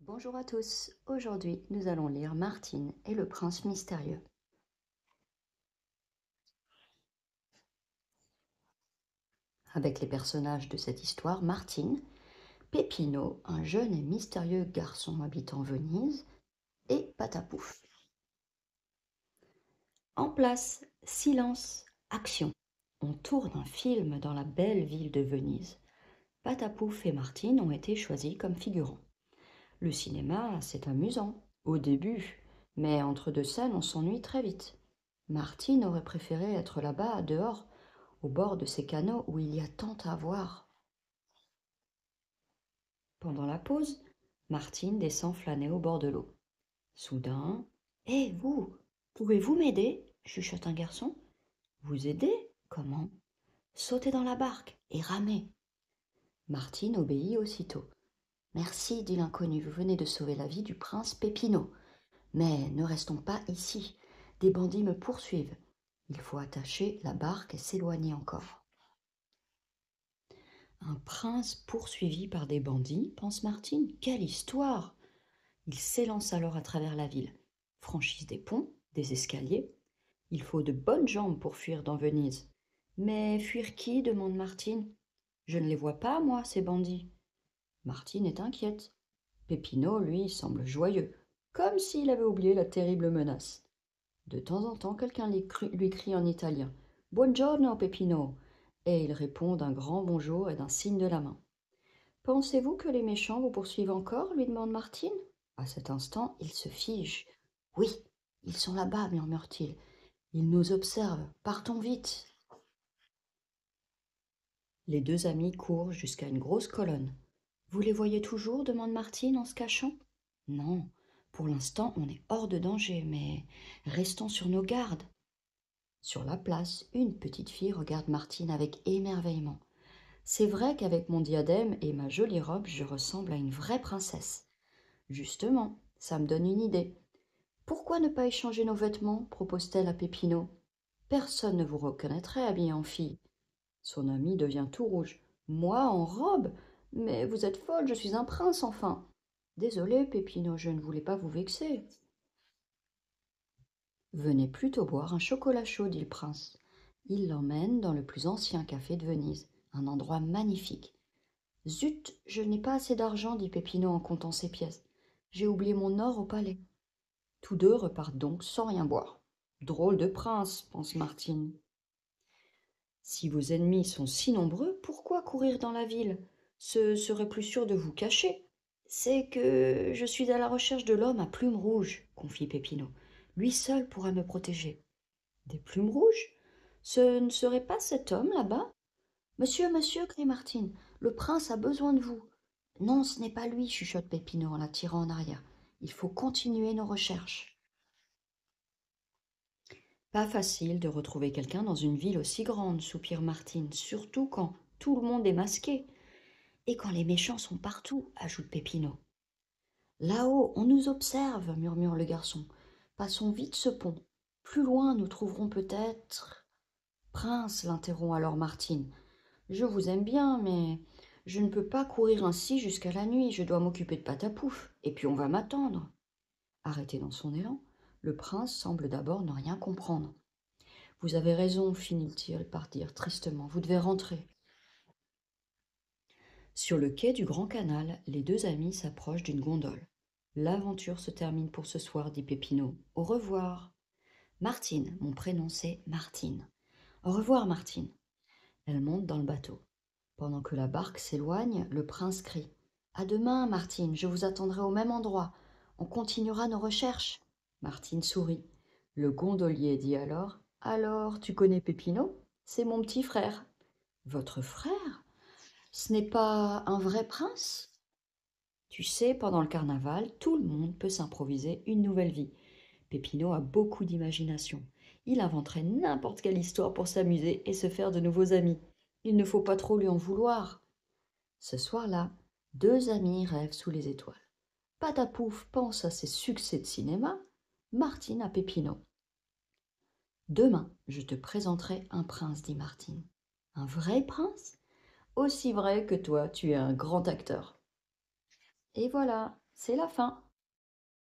Bonjour à tous, aujourd'hui nous allons lire Martine et le prince mystérieux. Avec les personnages de cette histoire, Martine, Peppino, un jeune et mystérieux garçon habitant Venise, et Patapouf. En place, silence, action. On tourne un film dans la belle ville de Venise. Patapouf et Martine ont été choisis comme figurants. Le cinéma, c'est amusant, au début, mais entre deux scènes, on s'ennuie très vite. Martine aurait préféré être là-bas, dehors, au bord de ces canaux où il y a tant à voir. Pendant la pause, Martine descend flâner au bord de l'eau. Soudain, hé, vous, pouvez-vous m'aider chuchote un garçon. Vous aider? Comment? Sautez dans la barque et ramez. Martine obéit aussitôt. Merci, dit l'inconnu, vous venez de sauver la vie du prince Peppino. Mais ne restons pas ici. Des bandits me poursuivent. Il faut attacher la barque et s'éloigner encore. Un prince poursuivi par des bandits, pense Martine. Quelle histoire! Il s'élance alors à travers la ville. Franchissent des ponts, des escaliers. Il faut de bonnes jambes pour fuir dans Venise. Mais fuir qui? Demande Martine. Je ne les vois pas, moi, ces bandits. Martine est inquiète. Peppino, lui, semble joyeux, comme s'il avait oublié la terrible menace. De temps en temps, quelqu'un lui crie en italien « Buongiorno, Peppino !» et il répond d'un grand bonjour et d'un signe de la main. « Pensez-vous que les méchants vous poursuivent encore ?» lui demande Martine. À cet instant, il se fige. « Oui, ils sont là-bas, murmure-t-il. Ils nous observent. Partons vite !» Les deux amis courent jusqu'à une grosse colonne. « Vous les voyez toujours ?» demande Martine en se cachant. « Non, pour l'instant, on est hors de danger, mais restons sur nos gardes. » Sur la place, une petite fille regarde Martine avec émerveillement. C'est vrai qu'avec mon diadème et ma jolie robe, je ressemble à une vraie princesse. Justement, ça me donne une idée. Pourquoi ne pas échanger nos vêtements propose-t-elle à Peppino. Personne ne vous reconnaîtrait habillée en fille. Son ami devient tout rouge. Moi, en robe? Mais vous êtes folle, je suis un prince, enfin. Désolé, Peppino, je ne voulais pas vous vexer. Venez plutôt boire un chocolat chaud, dit le prince. Il l'emmène dans le plus ancien café de Venise, un endroit magnifique. Zut, je n'ai pas assez d'argent, dit Peppino en comptant ses pièces. J'ai oublié mon or au palais. Tous deux repartent donc sans rien boire. Drôle de prince, pense Martine. Si vos ennemis sont si nombreux, pourquoi courir dans la ville? Ce serait plus sûr de vous cacher. C'est que je suis à la recherche de l'homme à plumes rouges, confie Peppino. Lui seul pourra me protéger. Des plumes rouges? Ce ne serait pas cet homme là-bas? Monsieur, monsieur, crie Martine, le prince a besoin de vous. Non, ce n'est pas lui, chuchote Peppino en la tirant en arrière. Il faut continuer nos recherches. Pas facile de retrouver quelqu'un dans une ville aussi grande, soupire Martine, surtout quand tout le monde est masqué. Et quand les méchants sont partout, ajoute Peppino. Là-haut, on nous observe, murmure le garçon. Passons vite ce pont. Plus loin, nous trouverons peut-être... Prince, l'interrompt alors Martine. Je vous aime bien, mais je ne peux pas courir ainsi jusqu'à la nuit. Je dois m'occuper de Patapouf, et puis on va m'attendre. Arrêté dans son élan, le prince semble d'abord ne rien comprendre. Vous avez raison, finit-il par dire tristement. Vous devez rentrer. Sur le quai du Grand Canal, les deux amis s'approchent d'une gondole. L'aventure se termine pour ce soir, dit Peppino. Au revoir. Martine, mon prénom c'est Martine. Au revoir, Martine. Elle monte dans le bateau. Pendant que la barque s'éloigne, le prince crie. À demain, Martine, je vous attendrai au même endroit. On continuera nos recherches. Martine sourit. Le gondolier dit alors. Alors, tu connais Peppino? C'est mon petit frère. Votre frère? Ce n'est pas un vrai prince? Tu sais, pendant le carnaval, tout le monde peut s'improviser une nouvelle vie. Peppino a beaucoup d'imagination. Il inventerait n'importe quelle histoire pour s'amuser et se faire de nouveaux amis. Il ne faut pas trop lui en vouloir. Ce soir-là, deux amis rêvent sous les étoiles. Patapouf pense à ses succès de cinéma, Martine à Peppino. Demain, je te présenterai un prince, dit Martine. Un vrai prince? Aussi vrai que toi, tu es un grand acteur. Et voilà, C'est la fin.